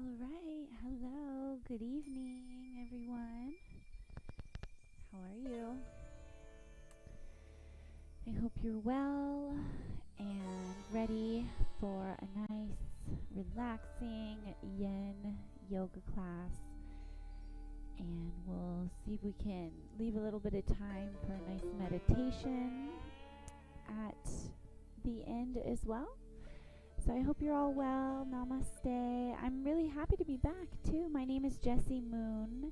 All right. Hello. Good evening, everyone. How are you? I hope you're well and ready for a nice, relaxing yin yoga class. And we'll see if we can leave a little bit of time for a nice meditation at the end as well. So I hope you're all well. Namaste. I'm really happy to be back too. My name is Jessie Moon,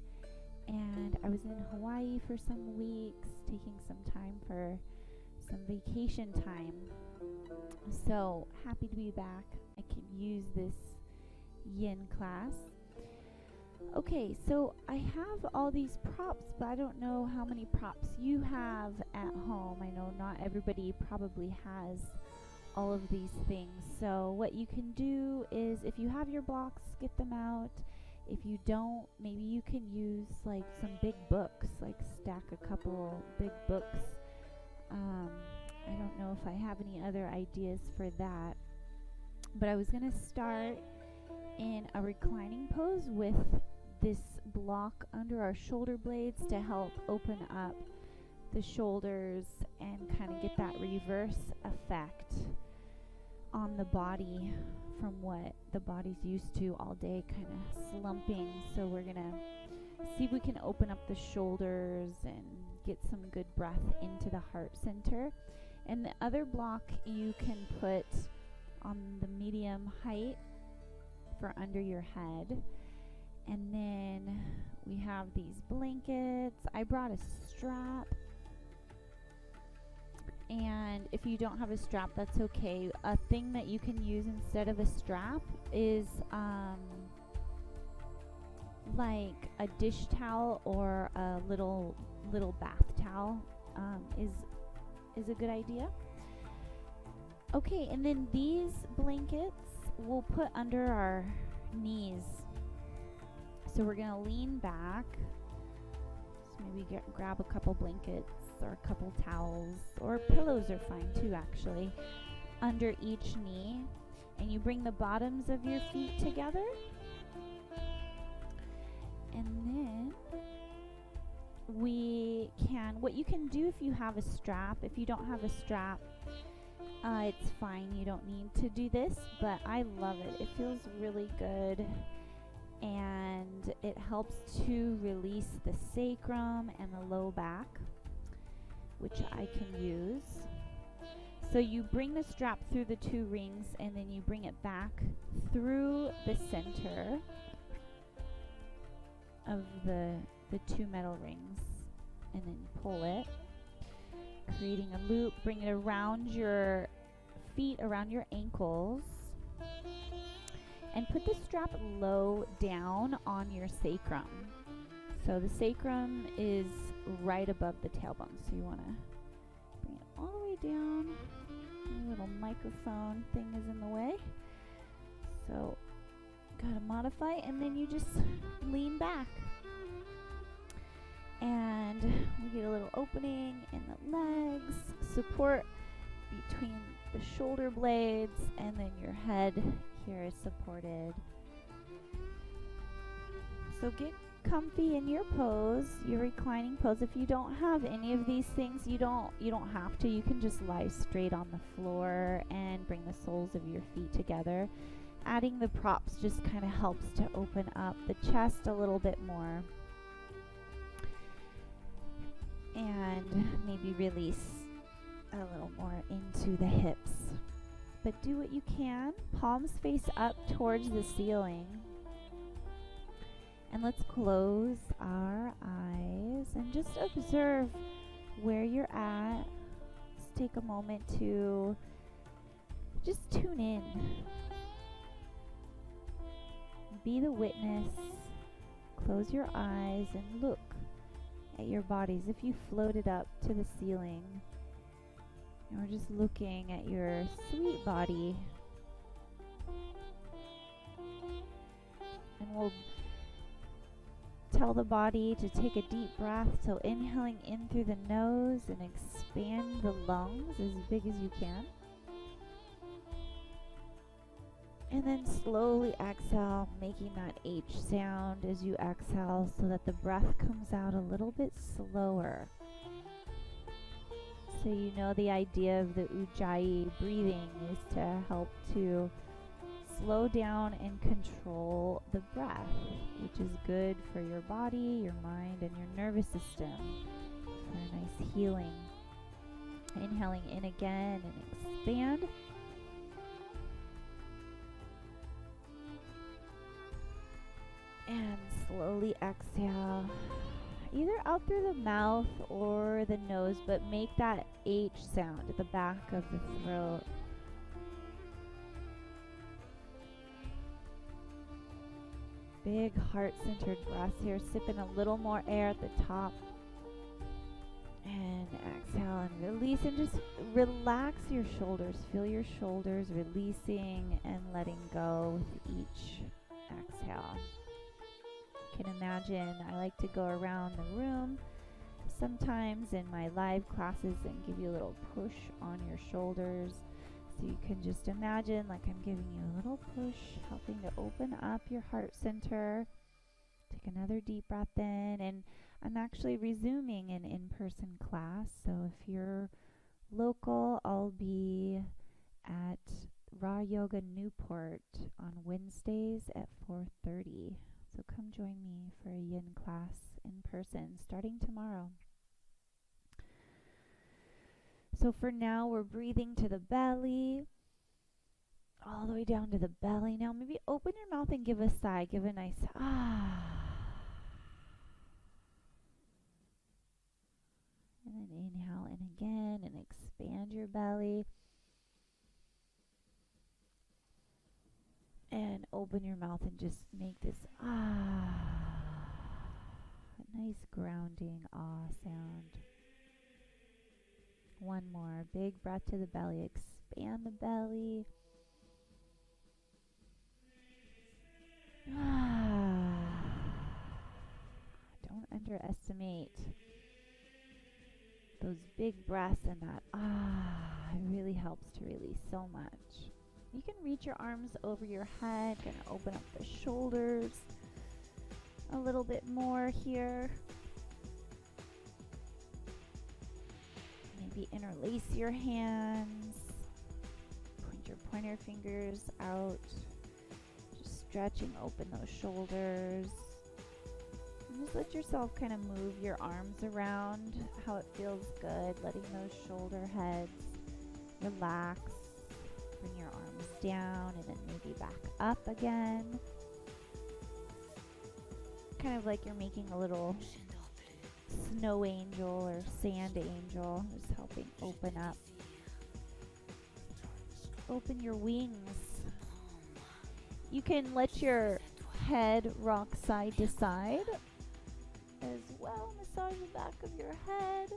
and I was in Hawaii for some weeks, taking some time for some vacation time. So happy to be back. I can use this yin class. Okay, so I have all these props, but I don't know how many props you have at home. I know not everybody probably has all of these things. So what you can do is, if you have your blocks, get them out. If you don't, maybe you can use like some big books, like stack a couple big books. I don't know if I have any other ideas for that, but I was going to start in a reclining pose with this block under our shoulder blades to help open up the shoulders and kind of get that reverse effect on the body from what the body's used to all day, kind of slumping. So we're gonna see if we can open up the shoulders and get some good breath into the heart center. And the other block you can put on the medium height for under your head. And then we have these blankets. I brought a strap. And if you don't have a strap, that's okay. A thing that you can use instead of a strap is like a dish towel or a little bath towel is a good idea. Okay, and then these blankets we'll put under our knees. So we're gonna lean back. So maybe grab a couple blankets or a couple towels, or pillows are fine too actually, under each knee, and you bring the bottoms of your feet together. And then what you can do if you have a strap, if you don't have a strap, it's fine, you don't need to do this, but I love it. It feels really good, and it helps to release the sacrum and the low back, which I can use. So you bring the strap through the two rings, and then you bring it back through the center of the two metal rings, and then pull it, creating a loop. Bring it around your feet, around your ankles, and put the strap low down on your sacrum. So the sacrum is right above the tailbone, so you want to bring it all the way down. My little microphone thing is in the way, so gotta modify, and then you just lean back, and we get a little opening in the legs, support between the shoulder blades, and then your head here is supported. So get comfy in your pose, your reclining pose. If you don't have any of these things, you don't have to. You can just lie straight on the floor and bring the soles of your feet together. Adding the props just kind of helps to open up the chest a little bit more, and maybe release a little more into the hips. But do what you can. Palms face up towards the ceiling. And let's close our eyes and just observe where you're at. Just take a moment to just tune in. Be the witness. Close your eyes and look at your bodies. If you floated up to the ceiling, and we're just looking at your sweet body. And we'll tell the body to take a deep breath. So inhaling in through the nose and expand the lungs as big as you can. And then slowly exhale, making that H sound as you exhale so that the breath comes out a little bit slower. So you know the idea of the Ujjayi breathing is to help to slow down and control the breath, which is good for your body, your mind, and your nervous system for a nice healing. Inhaling in again and expand. And slowly exhale, either out through the mouth or the nose, but make that H sound at the back of the throat. Big heart-centered breaths here, sipping a little more air at the top. And exhale and release, and just relax your shoulders. Feel your shoulders releasing and letting go with each exhale. You can imagine I like to go around the room sometimes in my live classes and give you a little push on your shoulders. So you can just imagine like I'm giving you a little push, helping to open up your heart center. Take another deep breath in, and I'm actually resuming an in-person class. So if you're local, I'll be at Raw Yoga Newport on Wednesdays at 4:30. So come join me for a yin class in person starting tomorrow. So for now, we're breathing to the belly, all the way down to the belly. Now maybe open your mouth and give a sigh. Give a nice ah. And then inhale in again and expand your belly. And open your mouth and just make this ah, a nice grounding ah sound. One more. Big breath to the belly. Expand the belly. Don't underestimate those big breaths, and that it really helps to release so much. You can reach your arms over your head, gonna open up the shoulders a little bit more here. Maybe interlace your hands, point your pointer fingers out, just stretching open those shoulders. And just let yourself kind of move your arms around how it feels good, letting those shoulder heads relax. Bring your arms down and then maybe back up again. Kind of like you're making a little snow angel or sand angel, just helping open up. Open your wings. You can let your head rock side to side as well. Massage the back of your head.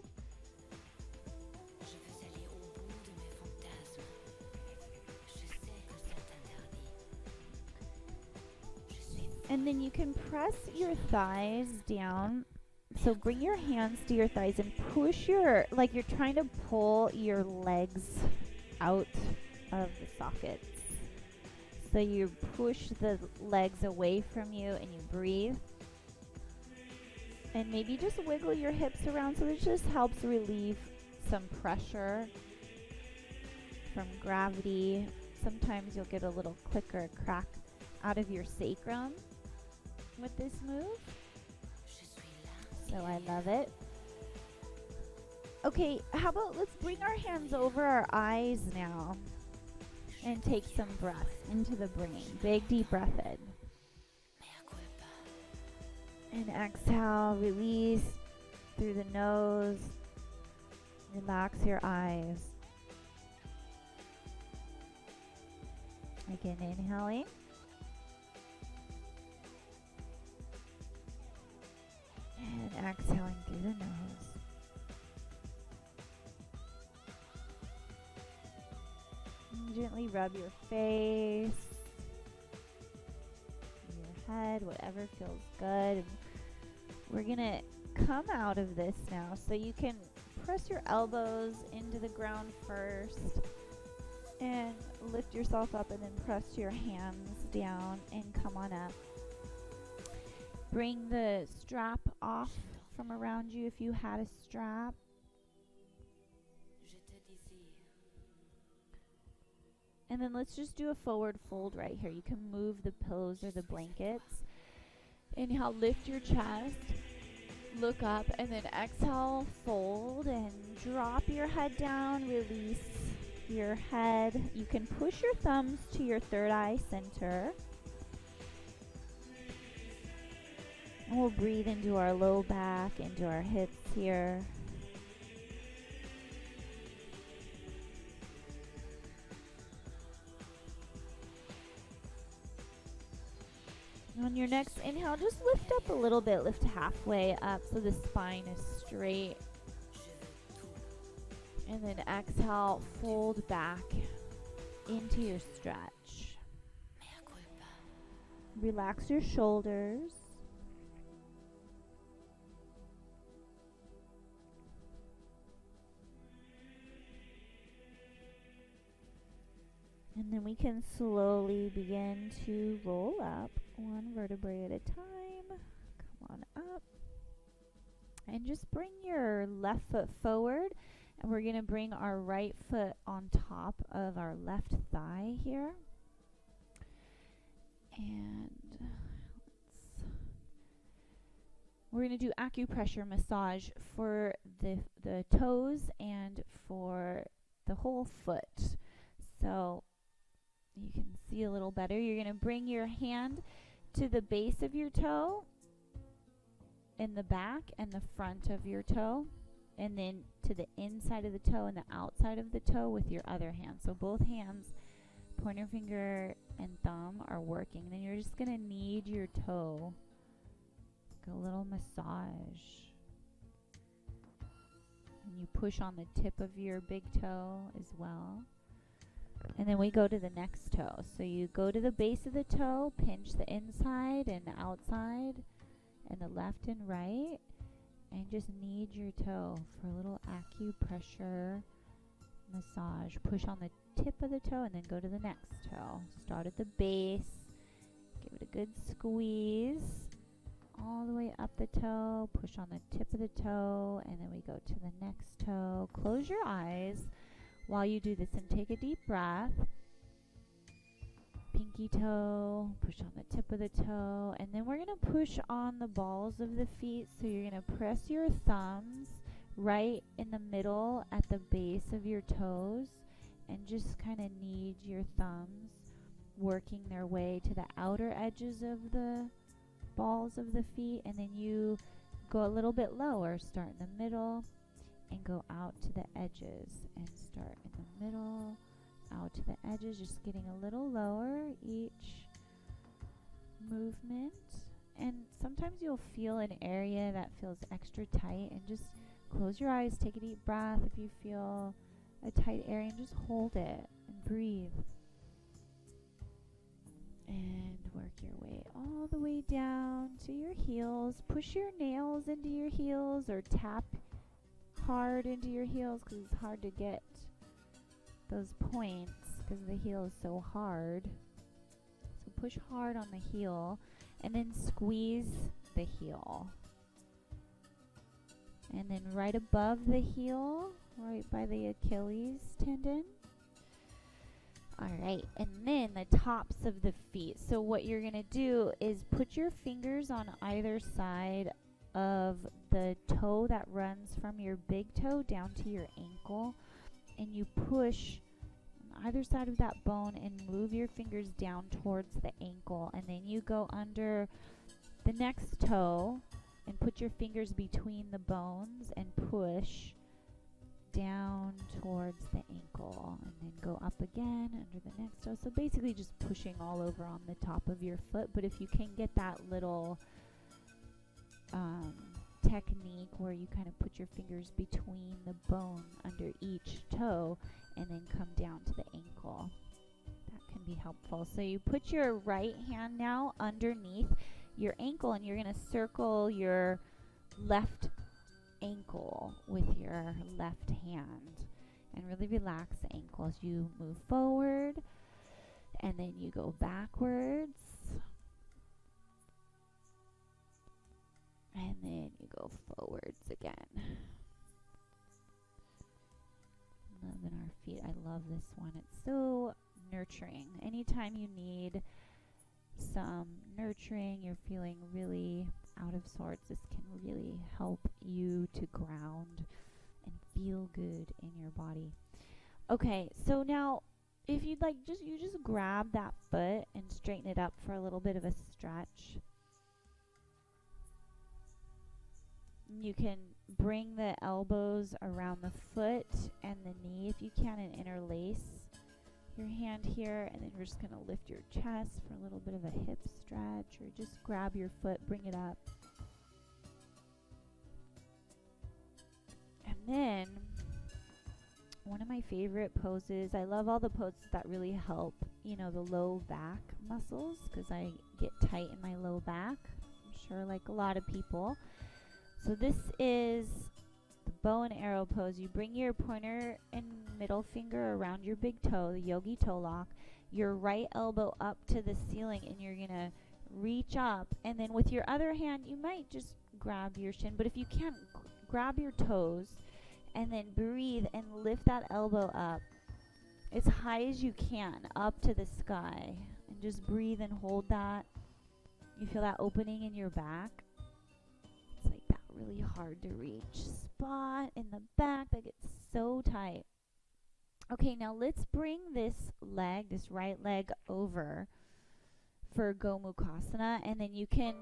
And then you can press your thighs down. So bring your hands to your thighs and push like you're trying to pull your legs out of the sockets. So you push the legs away from you and you breathe. And maybe just wiggle your hips around so it just helps relieve some pressure from gravity. Sometimes you'll get a little click or a crack out of your sacrum with this move. So I love it. Okay, how about let's bring our hands over our eyes now and take some breath into the brain. Big deep breath in. And exhale, release through the nose. Relax your eyes. Again, inhaling. And exhaling through the nose. And gently rub your face, your head, whatever feels good. And we're going to come out of this now. So you can press your elbows into the ground first And lift yourself up and then press your hands down and come on up. Bring the strap off from around you if you had a strap. And then let's just do a forward fold right here. You can move the pillows or the blankets. Inhale, lift your chest. Look up and then exhale, fold and drop your head down. Release your head. You can push your thumbs to your third eye center. And we'll breathe into our low back, into our hips here. On your next inhale, just lift up a little bit. Lift halfway up so the spine is straight. And then exhale, fold back into your stretch. Relax your shoulders. And then we can slowly begin to roll up one vertebrae at a time. Come on up. And just bring your left foot forward. And we're going to bring our right foot on top of our left thigh here. And we're going to do acupressure massage for the toes and for the whole foot. So you can see a little better. You're going to bring your hand to the base of your toe, in the back and the front of your toe, and then to the inside of the toe and the outside of the toe with your other hand. So both hands, pointer finger and thumb, are working. Then you're just going to knead your toe, like a little massage. And you push on the tip of your big toe as well. And then we go to the next toe. So you go to the base of the toe, pinch the inside and the outside and the left and right, and just knead your toe for a little acupressure massage. Push on the tip of the toe and then go to the next toe. Start at the base, give it a good squeeze all the way up the toe, push on the tip of the toe, and then we go to the next toe. Close your eyes while you do this and take a deep breath. Pinky toe, push on the tip of the toe, and then we're going to push on the balls of the feet. So you're going to press your thumbs right in the middle at the base of your toes and just kind of knead your thumbs, working their way to the outer edges of the balls of the feet, and then you go a little bit lower, start in the middle and go out to the edges, and start in the middle, out to the edges, just getting a little lower each movement. And sometimes you'll feel an area that feels extra tight, and just close your eyes, take a deep breath if you feel a tight area, and just hold it and breathe. And work your way all the way down to your heels. Push your nails into your heels or tap hard into your heels, because it's hard to get those points because the heel is so hard. So push hard on the heel and then squeeze the heel. And then right above the heel, right by the Achilles tendon. Alright, and then the tops of the feet. So what you're going to do is put your fingers on either side of the toe that runs from your big toe down to your ankle, and you push on either side of that bone and move your fingers down towards the ankle, and then you go under the next toe and put your fingers between the bones and push down towards the ankle, and then go up again under the next toe. So basically just pushing all over on the top of your foot. But if you can get that little technique where you kind of put your fingers between the bone under each toe and then come down to the ankle, that can be helpful. So you put your right hand now underneath your ankle, and you're going to circle your left ankle with your left hand, And really relax the ankles. You move forward and then you go backwards. And then you go forwards again. Loving our feet. I love this one. It's so nurturing. Anytime you need some nurturing, you're feeling really out of sorts, this can really help you to ground and feel good in your body. Okay, so now if you'd like, you just grab that foot and straighten it up for a little bit of a stretch. You can bring the elbows around the foot and the knee if you can, and interlace your hand here, and then we're just going to lift your chest for a little bit of a hip stretch, or just grab your foot, bring it up. And then one of my favorite poses, I love all the poses that really help, you know, the low back muscles, because I get tight in my low back, I'm sure like a lot of people. So this is the bow and arrow pose. You bring your pointer and middle finger around your big toe, the yogi toe lock, your right elbow up to the ceiling, and you're going to reach up. And then with your other hand, you might just grab your shin, but if you can't, grab your toes and then breathe and lift that elbow up as high as you can, up to the sky. And just breathe and hold that. You feel that opening in your back. It's like that really hard to reach spot in the back that gets so tight. Okay, now let's bring this leg, this right leg, over for Gomukhasana, and then you can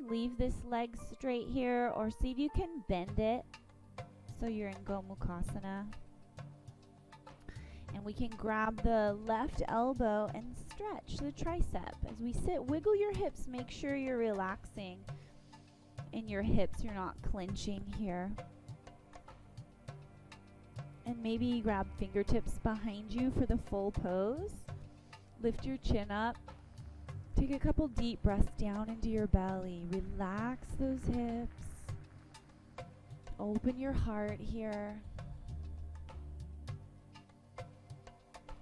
leave this leg straight here, or see if you can bend it so you're in Gomukhasana. And we can grab the left elbow and stretch the tricep. As we sit, wiggle your hips, make sure you're relaxing in your hips, you're not clenching here. And maybe grab fingertips behind you for the full pose. Lift your chin up. Take a couple deep breaths down into your belly. Relax those hips. Open your heart here.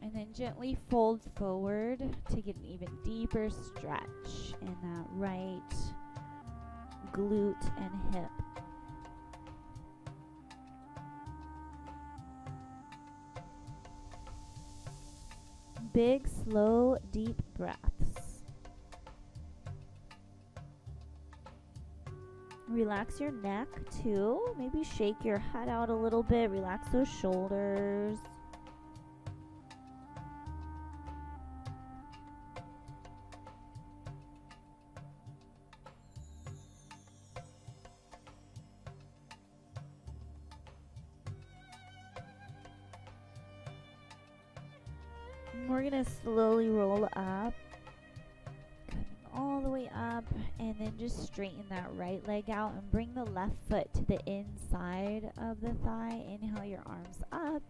And then gently fold forward to get an even deeper stretch in that right glute and hip. Big, slow, deep breaths. Relax your neck too. Maybe shake your head out a little bit. Relax those shoulders. We're going to slowly roll up, coming all the way up, and then just straighten that right leg out and bring the left foot to the inside of the thigh. Inhale your arms up,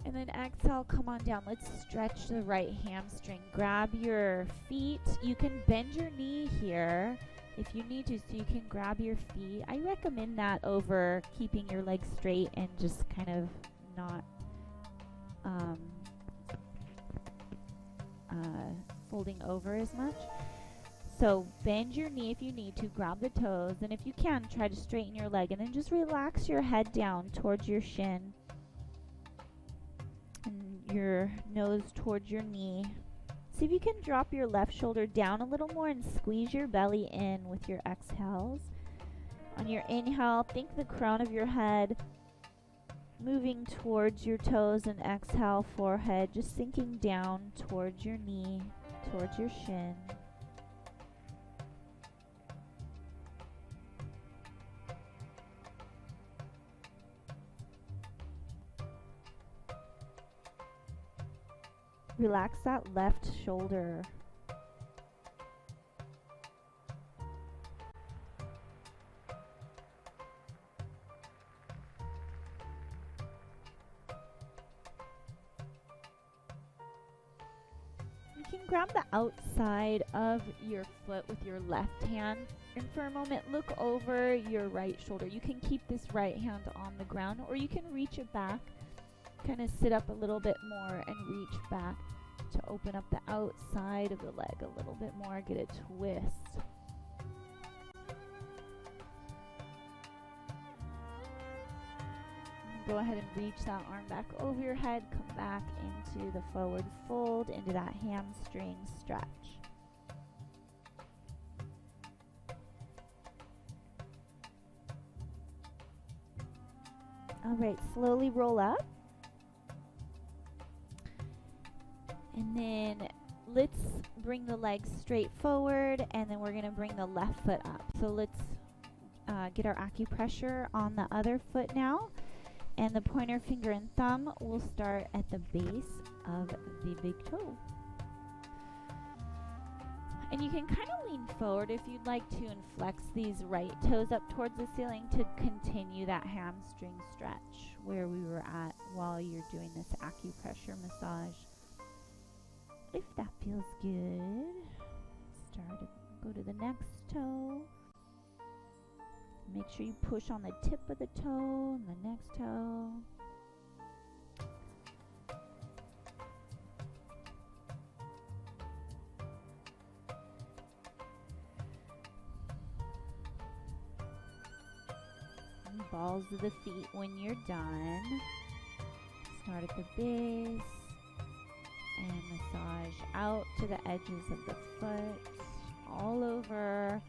and then exhale, come on down. Let's stretch the right hamstring. Grab your feet. You can bend your knee here if you need to, so you can grab your feet. I recommend that over keeping your legs straight and just kind of not folding over as much. So bend your knee if you need to, grab the toes, and if you can, try to straighten your leg, and then just relax your head down towards your shin and your nose towards your knee. See if you can drop your left shoulder down a little more and squeeze your belly in with your exhales. On your inhale, think the crown of your head moving towards your toes, and exhale, forehead just sinking down towards your knee, towards your shin. Relax that left shoulder. You can grab the outside of your foot with your left hand, and for a moment look over your right shoulder. You can keep this right hand on the ground, or you can reach it back, kind of sit up a little bit more and reach back to open up the outside of the leg a little bit more, get a twist. Go ahead and reach that arm back over your head, come back into the forward fold, into that hamstring stretch. All right, slowly roll up. And then let's bring the legs straight forward, and then we're going to bring the left foot up. So let's get our acupressure on the other foot now. And the pointer finger and thumb will start at the base of the big toe. And you can kind of lean forward if you'd like to, and flex these right toes up towards the ceiling to continue that hamstring stretch where we were at while you're doing this acupressure massage. If that feels good, go to the next toe. Make sure you push on the tip of the toe and the next toe. And balls of the feet when you're done. Start at the base and massage out to the edges of the foot, all over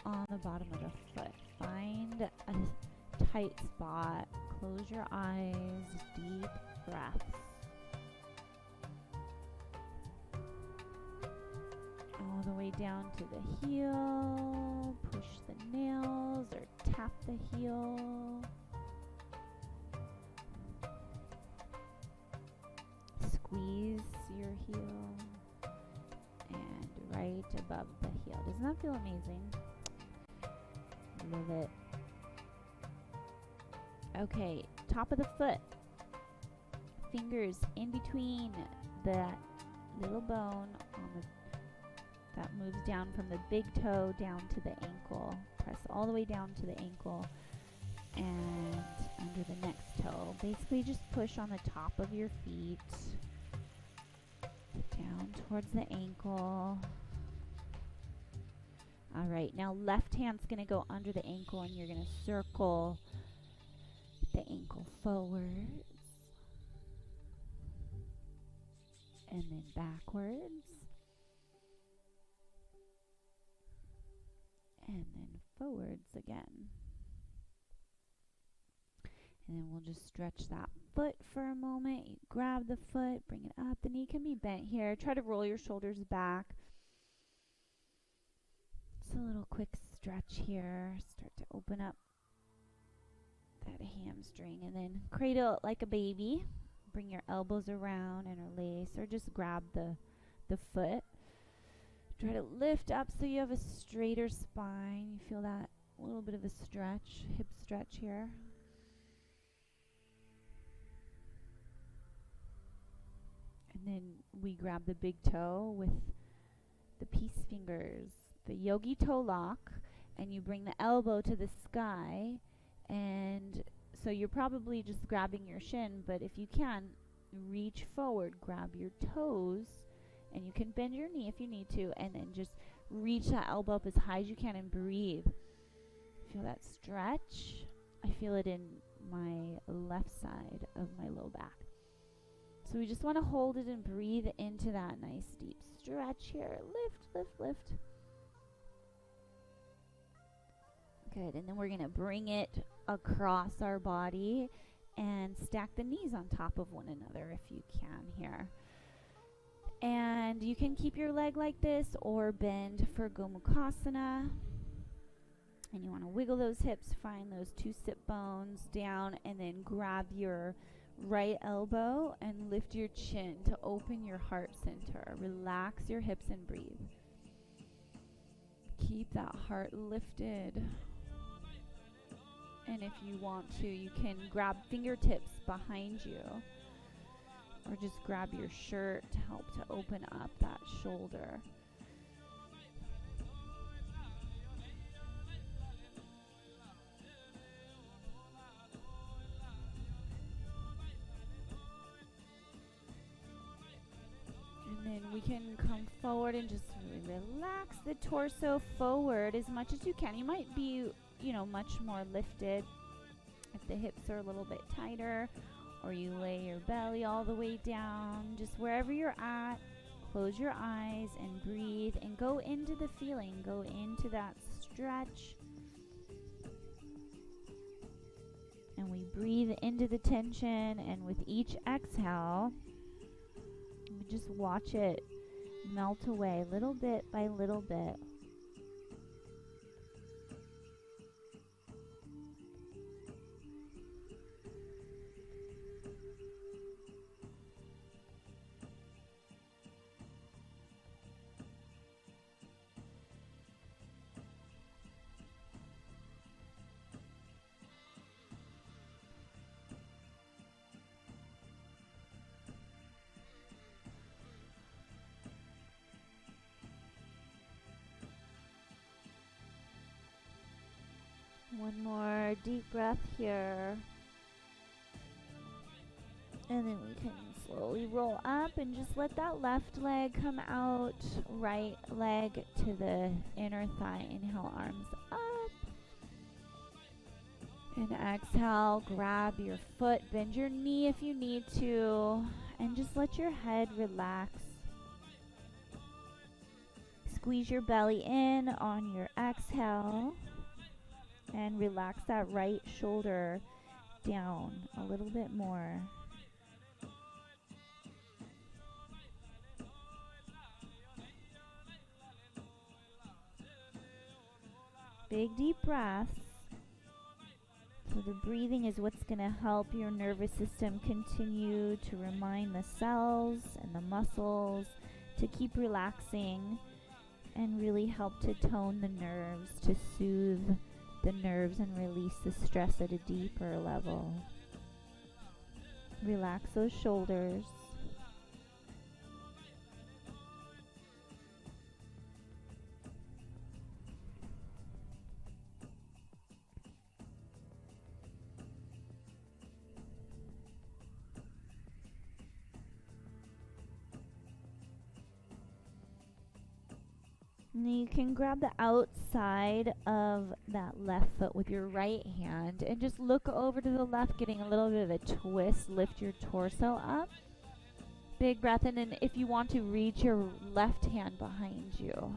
on the bottom of the foot. Find a tight spot. Close your eyes. Deep breaths. All the way down to the heel. Push the nails or tap the heel. Squeeze your heel. And right above the heel. Doesn't that feel amazing? Love it. Okay, top of the foot. Fingers in between that little bone on the that moves down from the big toe down to the ankle. Press all the way down to the ankle and under the next toe. Basically just push on the top of your feet down towards the ankle. All right, now left hand's going to go under the ankle, and you're going to circle the ankle forwards and then backwards and then forwards again. And then we'll just stretch that foot for a moment. You grab the foot, bring it up. The knee can be bent here. Try to roll your shoulders back. Just a little quick stretch here. Start to open up that hamstring, and then cradle it like a baby. Bring your elbows around, interlace, or just grab the foot. Try to lift up so you have a straighter spine. You feel that little bit of a stretch, hip stretch here. And then we grab the big toe with the peace fingers, the yogi toe lock, and you bring the elbow to the sky. And so you're probably just grabbing your shin, but if you can, reach forward, grab your toes, and you can bend your knee if you need to, and then just reach that elbow up as high as you can and breathe. Feel that stretch. I feel it in my left side of my low back. So we just want to hold it and breathe into that nice deep stretch here. Lift, lift, lift. Good, and then we're going to bring it across our body and stack the knees on top of one another if you can here. And you can keep your leg like this or bend for Gomukhasana. And you want to wiggle those hips, find those two sit bones down, and then grab your right elbow and lift your chin to open your heart center. Relax your hips and breathe. Keep that heart lifted. And if you want to, you can grab fingertips behind you or just grab your shirt to help to open up that shoulder. And then we can come forward and just really relax the torso forward as much as you can. You might be, you know, much more lifted if the hips are a little bit tighter, or you lay your belly all the way down. Just wherever you're at, close your eyes and breathe and go into the feeling. Go into that stretch. And we breathe into the tension, and with each exhale, we just watch it melt away little bit by little bit. One more deep breath here. And then we can slowly roll up and just let that left leg come out, right leg to the inner thigh. Inhale, arms up. And exhale, grab your foot, bend your knee if you need to, and just let your head relax. Squeeze your belly in on your exhale. And relax that right shoulder down a little bit more. Big deep breaths. So the breathing is what's going to help your nervous system continue to remind the cells and the muscles to keep relaxing and really help to tone the nerves, to soothe the nerves and release the stress at a deeper level. Relax those shoulders. And you can grab the outside of that left foot with your right hand and just look over to the left, getting a little bit of a twist. Lift your torso up. Big breath in, and if you want to, reach your left hand behind you.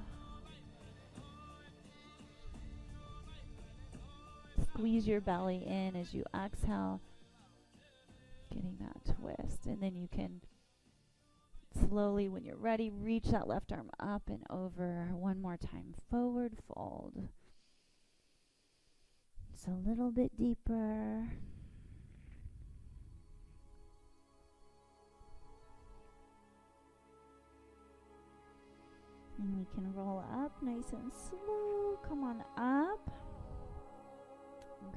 Squeeze your belly in as you exhale, getting that twist. And then you can slowly, when you're ready, reach that left arm up and over. One more time, forward fold. Just a little bit deeper. And we can roll up nice and slow. Come on up.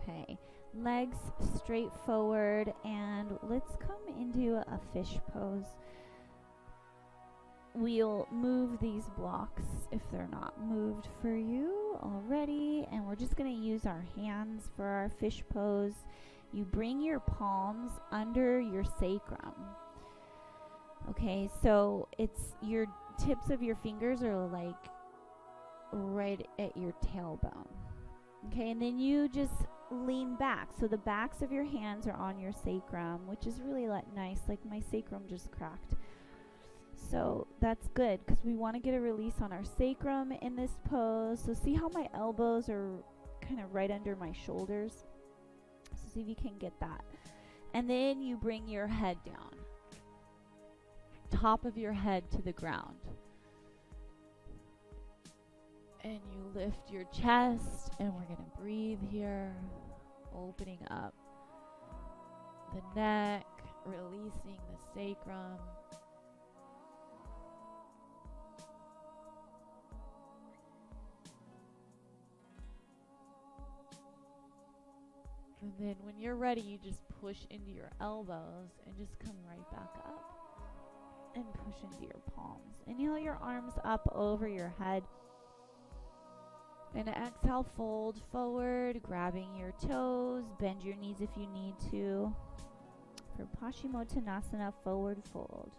Okay, legs straight forward, and let's come into a fish pose. We'll move these blocks if they're not moved for you already, and we're just going to use our hands for our fish pose. You bring your palms under your sacrum. Okay, so it's your tips of your fingers are like right at your tailbone. Okay, and then you just lean back. So the backs of your hands are on your sacrum, which is really nice. Like my sacrum just cracked. So that's good because we want to get a release on our sacrum in this pose. So see how my elbows are kind of right under my shoulders. So see if you can get that. And then you bring your head down. Top of your head to the ground. And you lift your chest, and we're going to breathe here, opening up the neck, releasing the sacrum. And then when you're ready, you just push into your elbows and just come right back up. and push into your palms. Inhale your arms up over your head. And exhale, fold forward, grabbing your toes. Bend your knees if you need to. For Paschimottanasana, forward fold.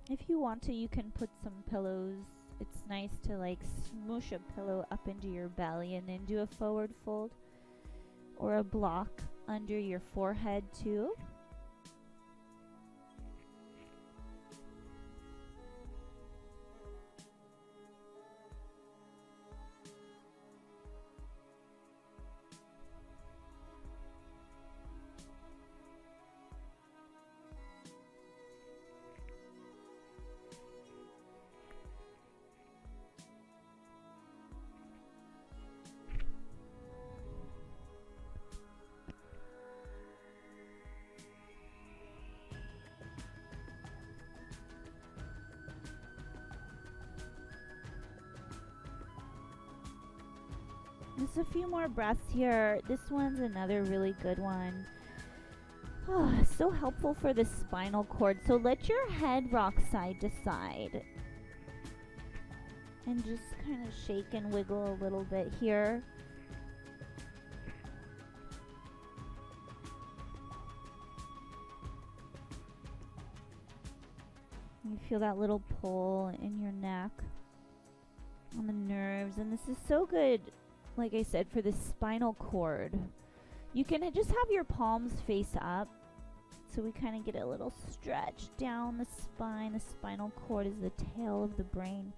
If you want to, you can put some pillows. It's nice to like smoosh a pillow up into your belly and then do a forward fold. Or a block under your forehead too. Just a few more breaths here. This one's another really good one. Oh, so helpful for the spinal cord. So let your head rock side to side. And just kind of shake and wiggle a little bit here. You feel that little pull in your neck on the nerves. And this is so good, like I said, for the spinal cord. You can just have your palms face up, so we kind of get a little stretch down the spine. The spinal cord is the tail of the brain.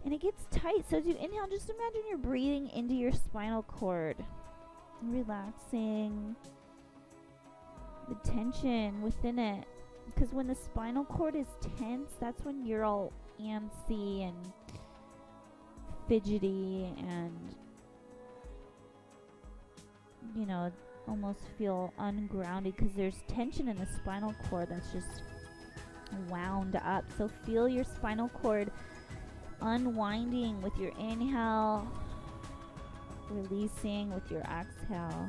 And it gets tight, so as you inhale, just imagine you're breathing into your spinal cord, relaxing the tension within it. Because when the spinal cord is tense, that's when you're all antsy and fidgety and, you know, almost feel ungrounded because there's tension in the spinal cord that's just wound up. So feel your spinal cord unwinding with your inhale, releasing with your exhale.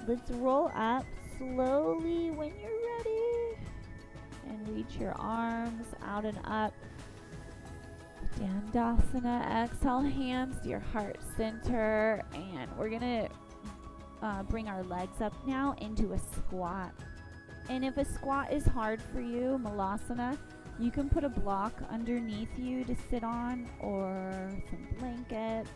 Let's roll up slowly when you're ready and reach your arms out and up. Dandasana. Exhale, hands to your heart center, and we're gonna bring our legs up now into a squat. And if a squat is hard for you, Malasana, you can put a block underneath you to sit on or some blankets.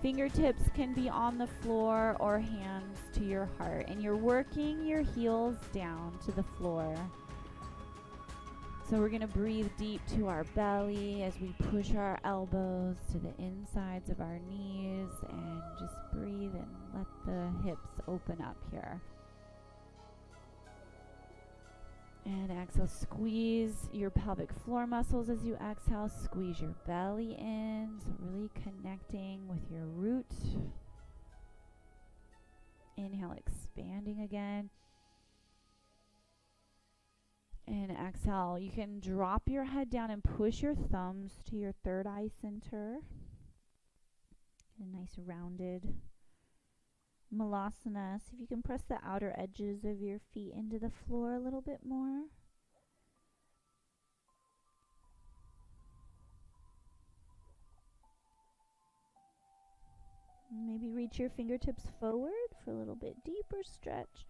Fingertips can be on the floor or hands to your heart, and you're working your heels down to the floor. So we're going to breathe deep to our belly as we push our elbows to the insides of our knees, and just breathe and let the hips open up here. And exhale, squeeze your pelvic floor muscles as you exhale. Squeeze your belly in, so really connecting with your root. Inhale, expanding again. And exhale, you can drop your head down and push your thumbs to your third eye center. A nice rounded Malasana. See if you can press the outer edges of your feet into the floor a little bit more. Maybe reach your fingertips forward for a little bit deeper stretch.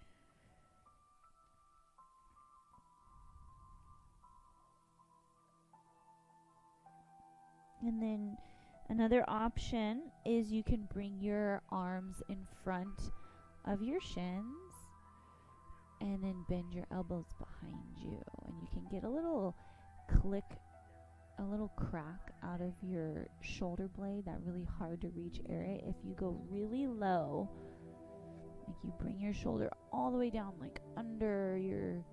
And then another option is you can bring your arms in front of your shins and then bend your elbows behind you. And you can get a little click, a little crack out of your shoulder blade, that really hard to reach area. If you go really low, like you bring your shoulder all the way down, like under your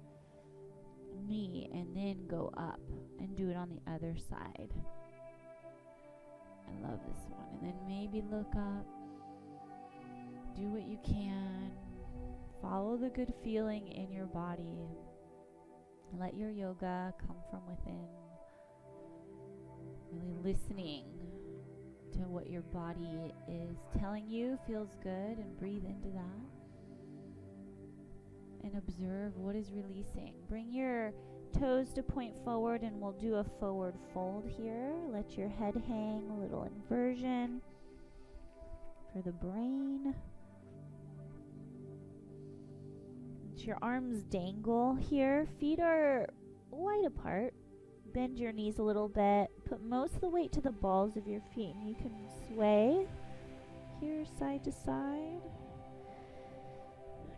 knee, and then go up and do it on the other side. I love this one. And then maybe look up, do what you can, follow the good feeling in your body, let your yoga come from within, really listening to what your body is telling you feels good, and breathe into that. and observe what is releasing. Bring your toes to point forward and we'll do a forward fold here. Let your head hang, a little inversion for the brain. Let your arms dangle here. Feet are wide apart. Bend your knees a little bit. Put most of the weight to the balls of your feet and you can sway here side to side.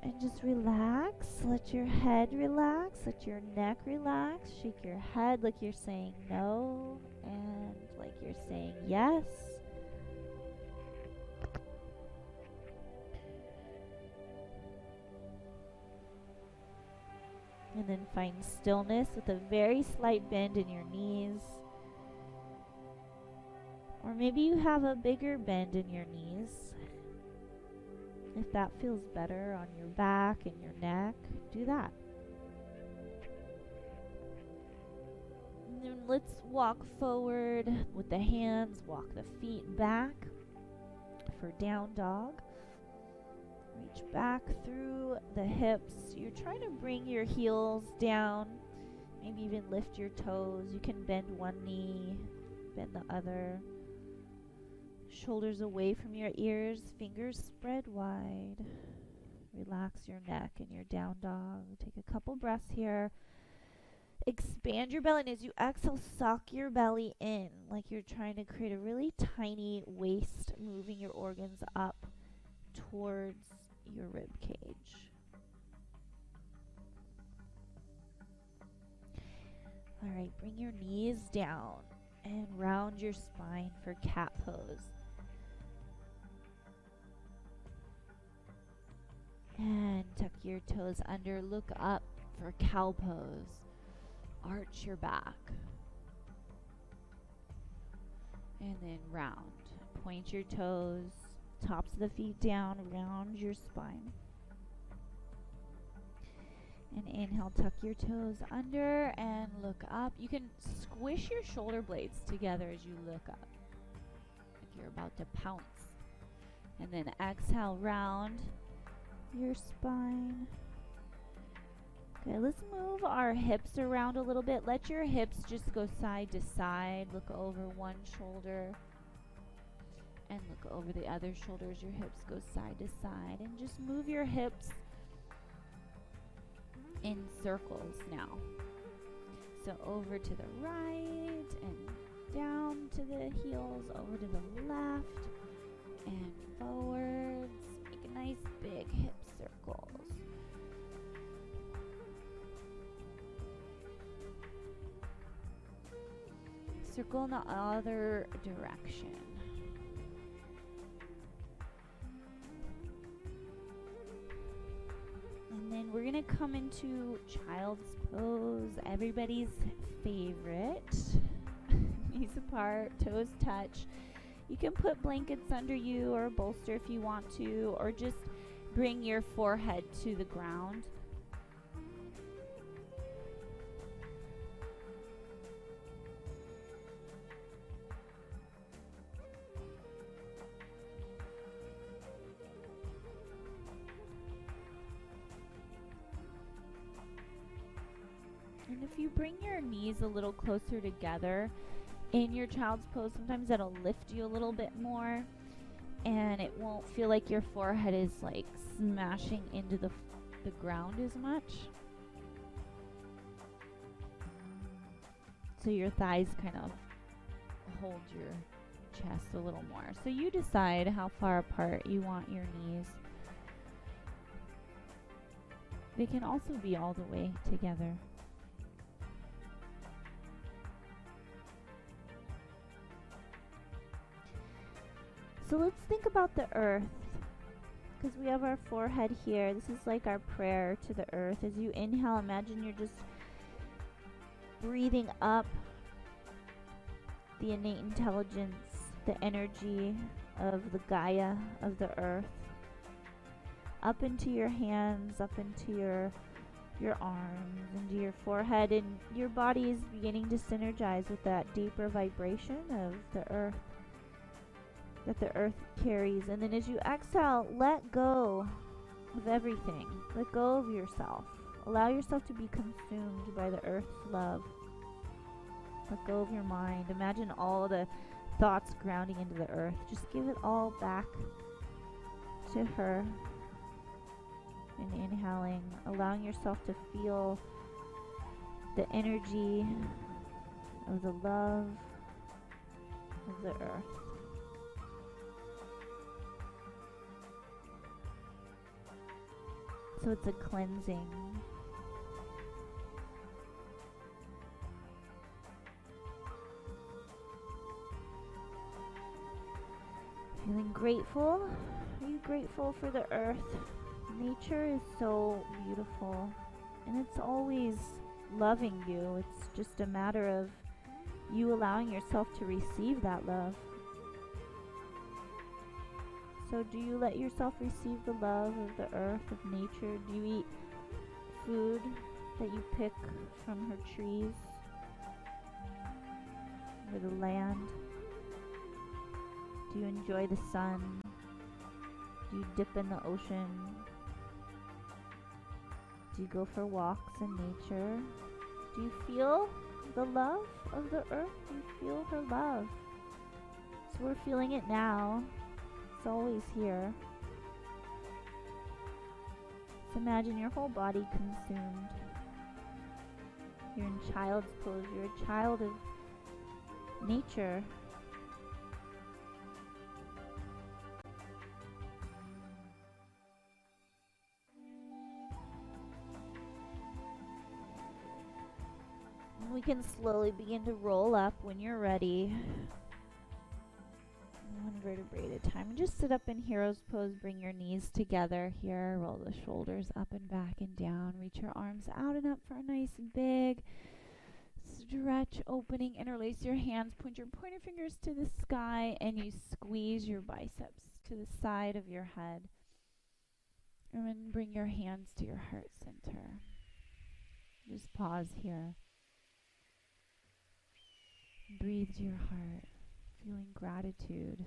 And just relax. Let your head relax. Let your neck relax. Shake your head like you're saying no and like you're saying yes. And then find stillness with a very slight bend in your knees. Or maybe you have a bigger bend in your knees. If that feels better on your back and your neck, do that. And then let's walk forward with the hands, walk the feet back for down dog. Reach back through the hips. You're trying to bring your heels down, maybe even lift your toes. You can bend one knee, bend the other. Shoulders away from your ears, fingers spread wide. Relax your neck and your down dog. Take a couple breaths here. Expand your belly, and as you exhale, suck your belly in like you're trying to create a really tiny waist, moving your organs up towards your rib cage. All right, bring your knees down and round your spine for cat pose. And tuck your toes under, look up for cow pose. Arch your back. And then round. Point your toes, tops of the feet down, round your spine. And inhale, tuck your toes under and look up. You can squish your shoulder blades together as you look up, like you're about to pounce. And then exhale, round your spine. Okay, let's move our hips around a little bit. Let your hips just go side to side. Look over one shoulder and look over the other shoulder as your hips go side to side. And just move your hips in circles now. So over to the right and down to the heels, over to the left and forwards. Make a nice big hip circles. Circle in the other direction. And then we're going to come into child's pose, everybody's favorite. Knees apart, toes touch. You can put blankets under you or a bolster if you want to, or just bring your forehead to the ground. And if you bring your knees a little closer together in your child's pose, sometimes that'll lift you a little bit more and it won't feel like your forehead is like smashing into the ground as much. So your thighs kind of hold your chest a little more. So you decide how far apart you want your knees. They can also be all the way together. So let's think about the earth, because we have our forehead here. This is like our prayer to the earth. As you inhale, imagine you're just breathing up the innate intelligence, the energy of the Gaia of the earth, up into your hands, up into your arms, into your forehead, and your body is beginning to synergize with that deeper vibration of the earth that the earth carries. And then as you exhale, let go of everything. Let go of yourself. Allow yourself to be consumed by the earth's love. Let go of your mind. Imagine all the thoughts grounding into the earth. Just give it all back to her. And inhaling, allowing yourself to feel the energy of the love of the earth. So it's a cleansing. Feeling grateful? Are you grateful for the earth? Nature is so beautiful, and it's always loving you. It's just a matter of you allowing yourself to receive that love. So do you let yourself receive the love of the earth, of nature? Do you eat food that you pick from her trees or the land? Do you enjoy the sun? Do you dip in the ocean? Do you go for walks in nature? Do you feel the love of the earth? Do you feel her love? So we're feeling it now. It's always here. So imagine your whole body consumed. You're in child's pose. You're a child of nature. We can slowly begin to roll up when you're ready. One vertebrae at a time. And just sit up in hero's pose. Bring your knees together here. Roll the shoulders up and back and down. Reach your arms out and up for a nice big stretch opening. Interlace your hands. Point your pointer fingers to the sky, and you squeeze your biceps to the side of your head. And then bring your hands to your heart center. Just pause here. Breathe to your heart, feeling gratitude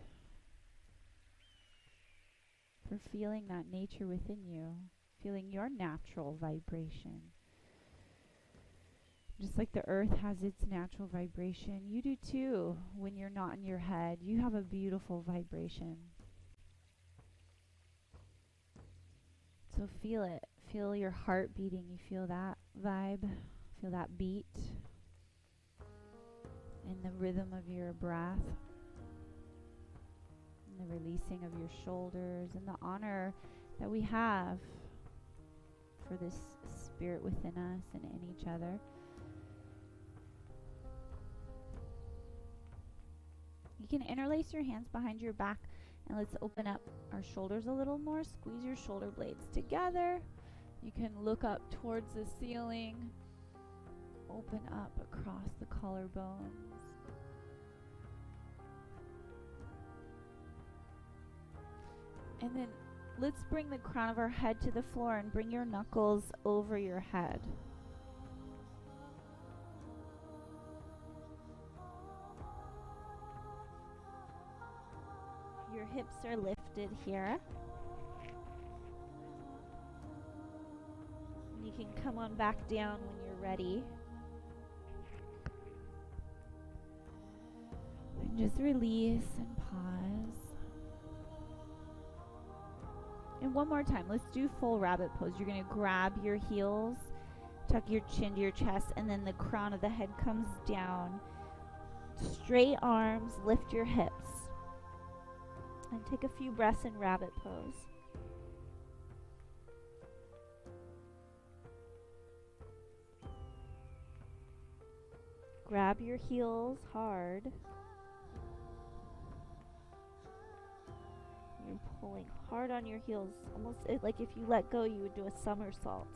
for feeling that nature within you, feeling your natural vibration. Just like the earth has its natural vibration, you do too when you're not in your head. You have a beautiful vibration. So feel it. Feel your heart beating. You feel that vibe, feel that beat. And the rhythm of your breath, and the releasing of your shoulders, and the honor that we have for this spirit within us and in each other. You can interlace your hands behind your back, and let's open up our shoulders a little more. Squeeze your shoulder blades together. You can look up towards the ceiling. Open up across the collarbones. And then let's bring the crown of our head to the floor and bring your knuckles over your head. Your hips are lifted here. You can come on back down when you're ready. And just release and pause. And one more time, let's do full rabbit pose. You're going to grab your heels, tuck your chin to your chest, and then the crown of the head comes down. Straight arms, lift your hips. And take a few breaths in rabbit pose. Grab your heels hard. You're pulling hard on your heels, almost like if you let go, you would do a somersault.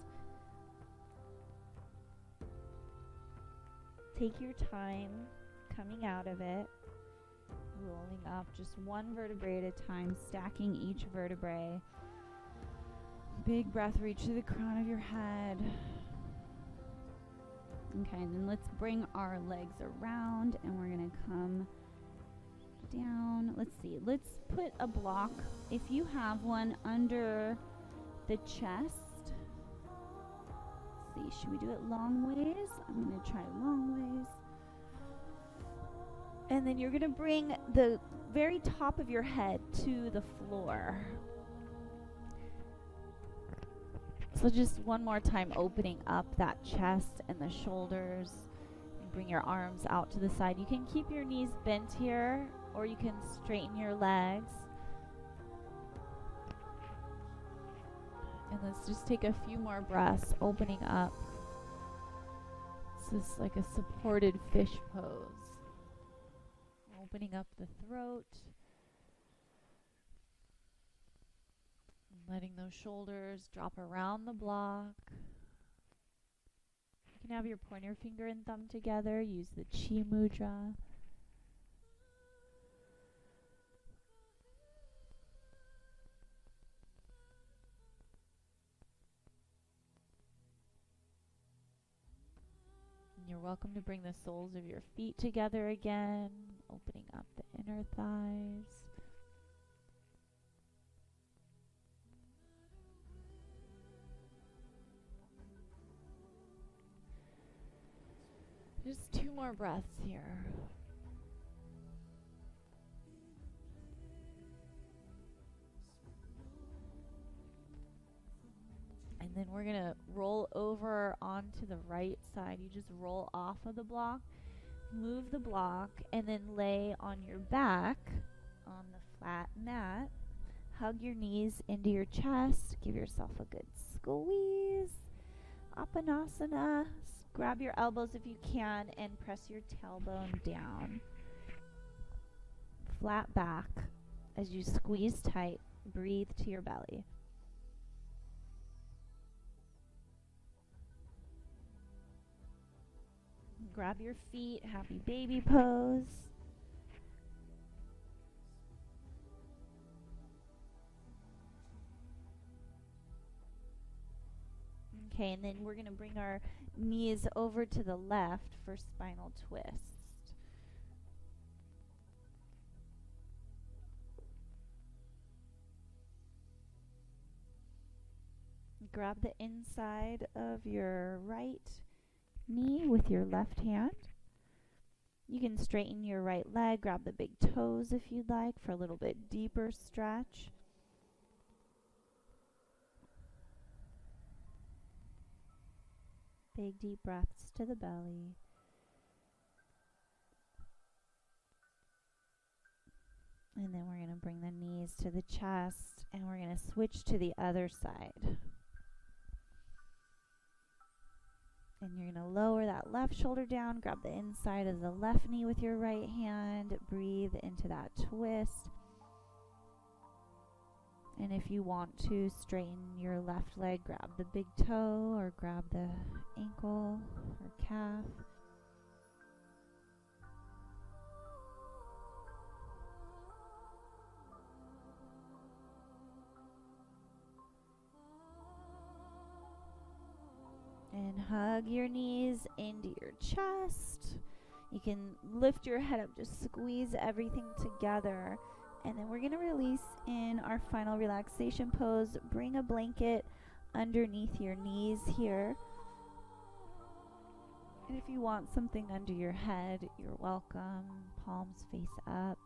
Take your time coming out of it, rolling up just one vertebrae at a time, stacking each vertebrae. Big breath, reach to the crown of your head. Okay, and then let's bring our legs around, and we're going to come down. Let's see. Let's put a block, if you have one, under the chest. Let's see, should we do it long ways? I'm going to try long ways. And then you're going to bring the very top of your head to the floor. So just one more time, opening up that chest and the shoulders. And bring your arms out to the side. You can keep your knees bent here, or you can straighten your legs. And let's just take a few more breaths, opening up. This is like a supported fish pose. Opening up the throat. Letting those shoulders drop around the block. You can have your pointer finger and thumb together. Use the Chi Mudra. And you're welcome to bring the soles of your feet together again, opening up the inner thighs. Just 2 more breaths here. And then we're going to roll over onto the right side. You just roll off of the block, move the block, and then lay on your back on the flat mat. Hug your knees into your chest. Give yourself a good squeeze. Apanasana. Grab your elbows if you can and press your tailbone down. Flat back as you squeeze tight. Breathe to your belly. Grab your feet, happy baby pose. Okay, and then we're going to bring our knees over to the left for spinal twist. Grab the inside of your right knee with your left hand. You can straighten your right leg, grab the big toes if you'd like for a little bit deeper stretch. Big deep breaths to the belly. And then we're going to bring the knees to the chest and we're going to switch to the other side. And you're going to lower that left shoulder down, grab the inside of the left knee with your right hand, breathe into that twist. And if you want to straighten your left leg, grab the big toe or grab the ankle or calf. And hug your knees into your chest. You can lift your head up, just squeeze everything together. And then we're going to release in our final relaxation pose. Bring a blanket underneath your knees here. And if you want something under your head, you're welcome. Palms face up.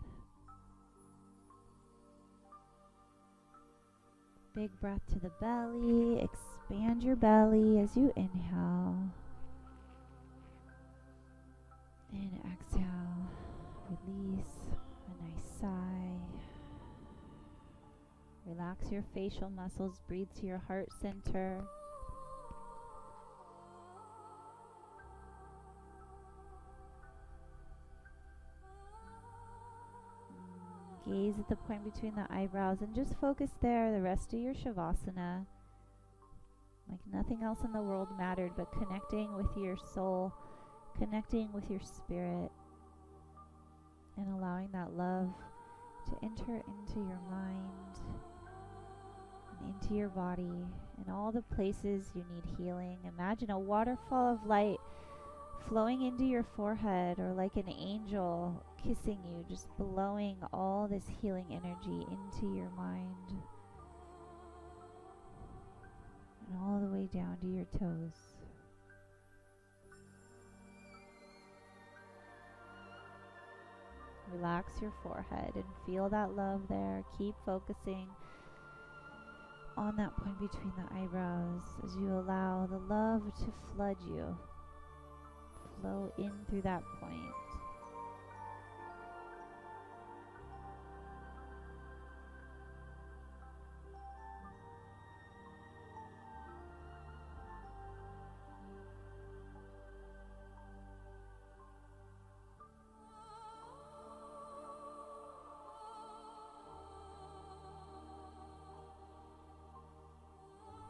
Big breath to the belly. Expand your belly as you inhale. And exhale. Release. A nice sigh. Relax your facial muscles. Breathe to your heart center. Gaze at the point between the eyebrows and just focus there the rest of your Shavasana. Like nothing else in the world mattered but connecting with your soul, connecting with your spirit, and allowing that love to enter into your mind and into your body and all the places you need healing. Imagine a waterfall of light flowing into your forehead, or like an angel kissing you, just blowing all this healing energy into your mind. and all the way down to your toes. Relax your forehead and feel that love there. Keep focusing on that point between the eyebrows as you allow the love to flood you, flow in through that point.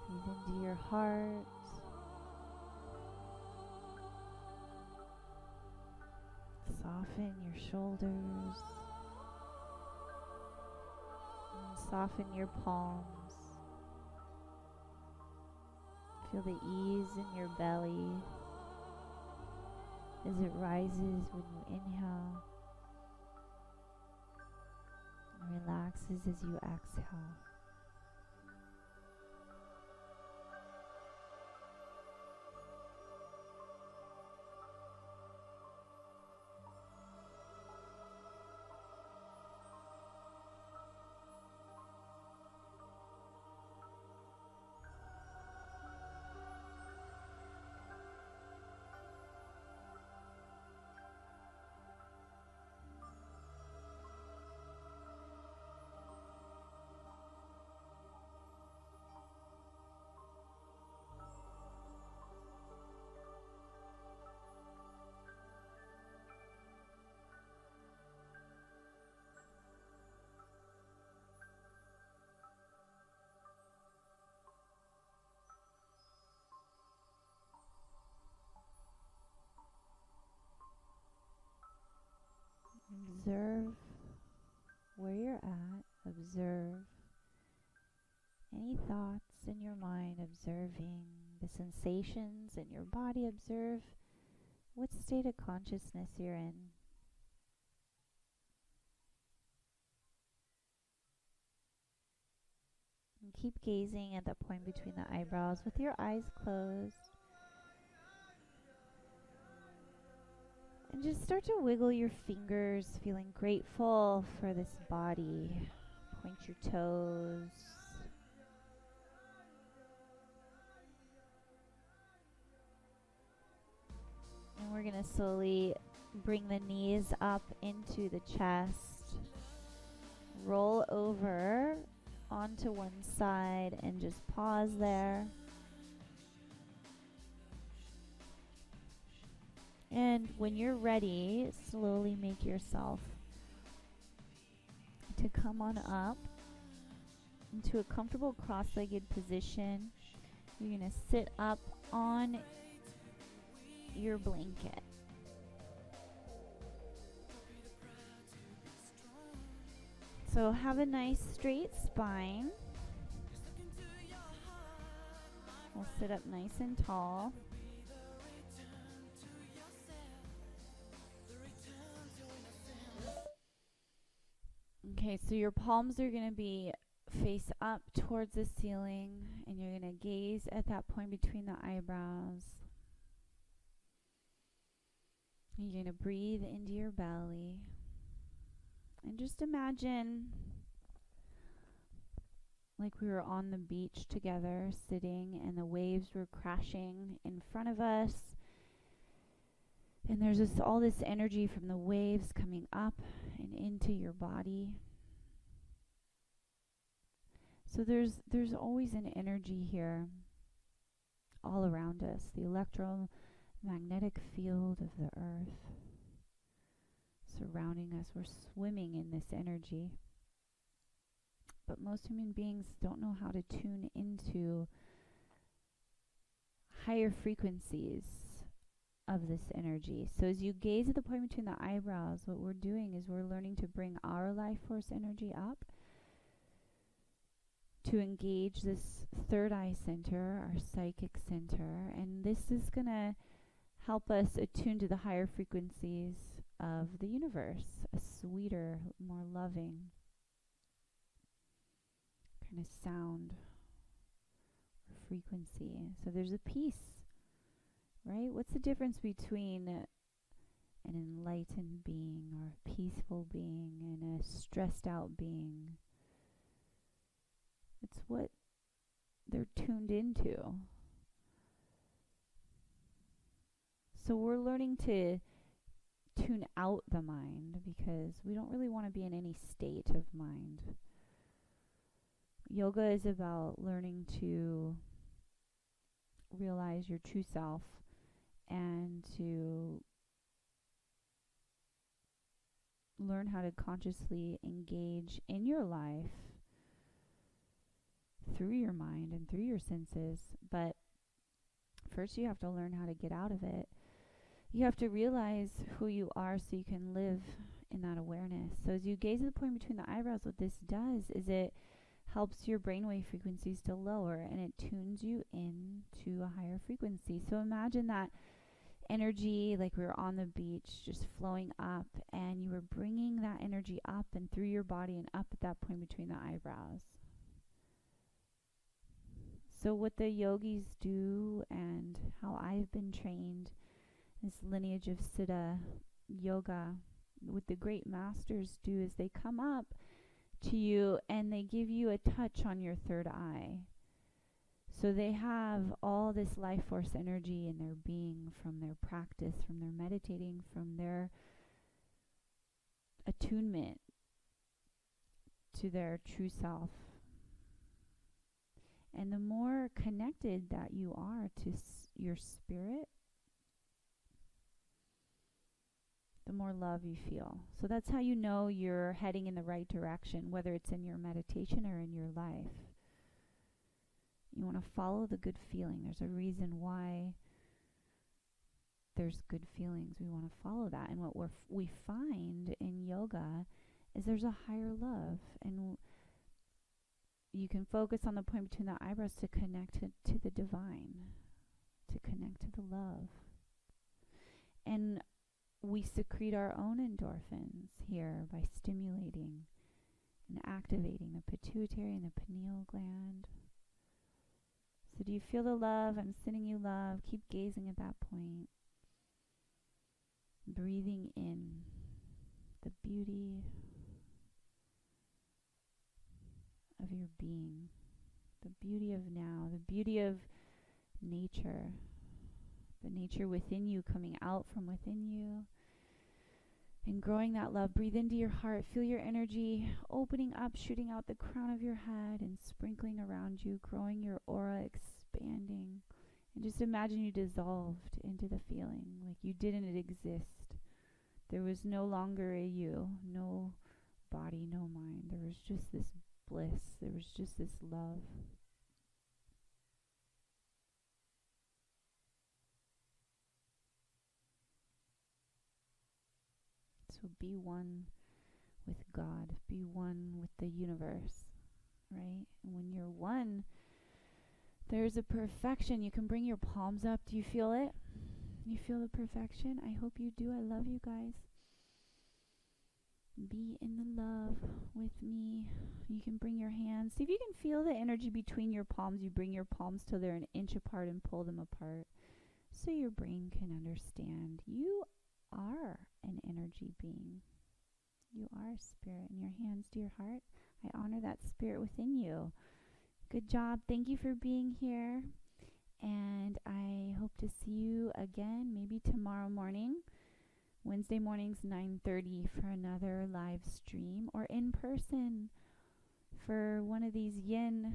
Breathe into your heart. Soften your shoulders. And soften your palms. Feel the ease in your belly as it rises when you inhale and relaxes as you exhale. Observe where you're at. Observe any thoughts in your mind. Observing the sensations in your body. Observe what state of consciousness you're in. And keep gazing at that point between the eyebrows with your eyes closed. And just start to wiggle your fingers, feeling grateful for this body. Point your toes. And we're going to slowly bring the knees up into the chest. Roll over onto one side and just pause there. And when you're ready, slowly make yourself to come on up into a comfortable cross-legged position. You're going to sit up on your blanket. So have a nice straight spine. We'll sit up nice and tall. Okay, so your palms are going to be face up towards the ceiling, and you're going to gaze at that point between the eyebrows. You're going to breathe into your belly. And just imagine like we were on the beach together, sitting, and the waves were crashing in front of us. And there's just all this energy from the waves coming up and into your body. So there's always an energy here all around us, the electromagnetic field of the earth surrounding us. We're swimming in this energy. But most human beings don't know how to tune into higher frequencies of this energy. So as you gaze at the point between the eyebrows, what we're doing is we're learning to bring our life force energy up to engage this third eye center, our psychic center, and this is going to help us attune to the higher frequencies of the universe, a sweeter, more loving kind of sound, frequency. So there's a peace, right? What's the difference between an enlightened being or a peaceful being and a stressed out being? It's what they're tuned into. So we're learning to tune out the mind because we don't really want to be in any state of mind. Yoga is about learning to realize your true self and to learn how to consciously engage in your life through your mind and through your senses. But first you have to learn how to get out of it. You have to realize who you are so you can live in that awareness. So as you gaze at the point between the eyebrows, what this does is it helps your brainwave frequencies to lower, and it tunes you in to a higher frequency. So imagine that energy like we were on the beach just flowing up, and you were bringing that energy up and through your body and up at that point between the eyebrows. So what the yogis do and how I've been trained, this lineage of Siddha yoga, what the great masters do is they come up to you and they give you a touch on your third eye. So they have all this life force energy in their being from their practice, from their meditating, from their attunement to their true self. And the more connected that you are to your spirit, the more love you feel. So that's how you know you're heading in the right direction, whether it's in your meditation or in your life. You want to follow the good feeling. There's a reason why there's good feelings. We want to follow that. And what we find in yoga is there's a higher love. And you can focus on the point between the eyebrows to connect to the divine, to connect to the love. And we secrete our own endorphins here by stimulating and activating the pituitary and the pineal gland. So do you feel the love? I'm sending you love. Keep gazing at that point. Breathing in the beauty of your being, the beauty of now, the beauty of nature, the nature within you coming out from within you and growing that love. Breathe into your heart. Feel your energy opening up, shooting out the crown of your head and sprinkling around you, growing your aura, expanding. And just imagine you dissolved into the feeling, like you didn't exist. There was no longer a you, no body, no mind. There was just this bliss. There was just this love. So be one with God. Be one with the universe, right? And when you're one, there's a perfection. You can bring your palms up. Do you feel it? You feel the perfection? I hope you do. I love you guys. Be in the love with me. You can bring your hands. See if you can feel the energy between your palms. You bring your palms till they're an inch apart and pull them apart so your brain can understand. You are an energy being. You are a spirit. And your hands to your heart. I honor that spirit within you. Good job. Thank you for being here. And I hope to see you again, maybe tomorrow morning. Wednesday mornings, 9:30 for another live stream, or in person for one of these yin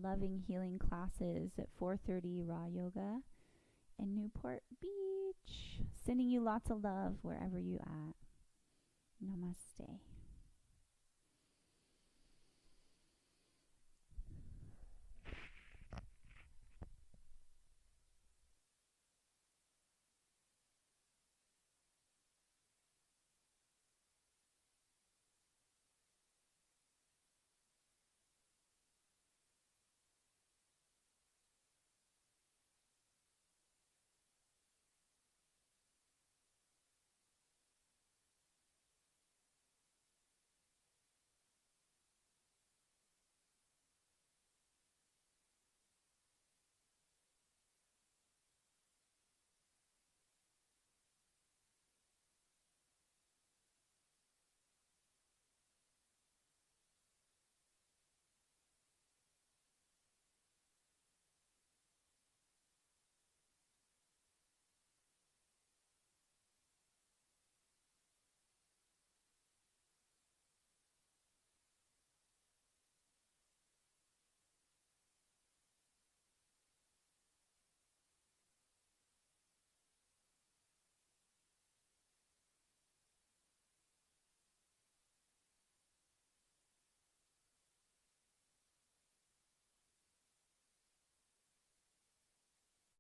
loving healing classes at 4:30 Raw Yoga in Newport Beach. Sending you lots of love wherever you at. Namaste.